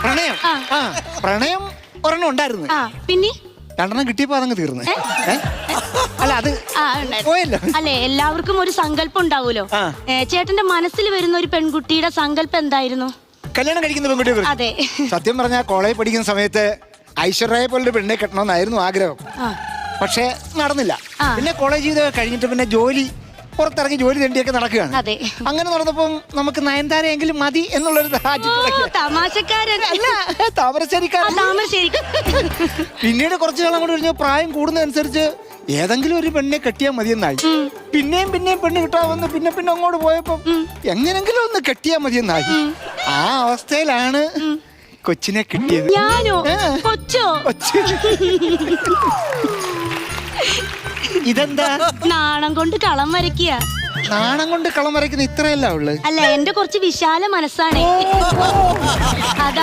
പ്രണയമായിരുന്നോ? പ്രണയം പ്രണയം ഒരെണ്ണം ഉണ്ടായിരുന്നു. പിന്നെ രണ്ടെണ്ണം കിട്ടിയപ്പോ അതങ്ങ് തീർന്നു. അല്ല അത് പോയല്ലോ. അല്ലെ, എല്ലാവർക്കും ഒരു സങ്കല്പം ഉണ്ടാവൂലോ. ചേട്ടന്റെ മനസ്സിൽ വരുന്ന ഒരു പെൺകുട്ടിയുടെ സങ്കല്പം എന്തായിരുന്നു? കല്യാണം കഴിക്കുന്ന പെൺകുട്ടിയെ. അതെ, സത്യം പറഞ്ഞാൽ കോളേജ് പഠിക്കുന്ന സമയത്ത് ഐശ്വര്യയെ പോലൊരു പെണ്ണെ കെട്ടണമെന്നായിരുന്നു ആഗ്രഹം. പക്ഷെ നടന്നില്ല. പിന്നെ കോളേജ് ജീവിതം കഴിഞ്ഞിട്ട് പിന്നെ ജോലി, പുറത്തിറങ്ങി ജോലി തേണ്ടിയൊക്കെ നടക്കുകയാണ്. അങ്ങനെ നടന്നപ്പം നമുക്ക് നയൻതാരയെങ്കിലും മതി എന്നുള്ളൊരു തമാശക്കാരൻ താമരശ്ശേരിക്കാരൻ. പിന്നീട് കുറച്ചു കാലം കൂടി കഴിഞ്ഞ പ്രായം കൂടുന്നതനുസരിച്ച് ഏതെങ്കിലും ഒരു പെണ്ണെ കെട്ടിയാൽ മതിയെന്നായി. പിന്നെയും പെണ്ണ് കിട്ടാമെന്ന് പിന്നെ അങ്ങോട്ട് പോയപ്പോ എങ്ങനെങ്കിലും ഒന്ന് കെട്ടിയാൽ മതിയെന്നായി. ആ അവസ്ഥയിലാണ് കൊച്ചിനെ കിട്ടിയത്. ഇതെന്താ നാണം കൊണ്ട് കളം വരയ്ക്കുക? നാണം കൊണ്ട് കളം വരയ്ക്കുന്ന ഇത്രയല്ല ഉള്ളു. അല്ല, എന്റെ കുറച്ച് വിശാല മനസ്സാണ് അതാ.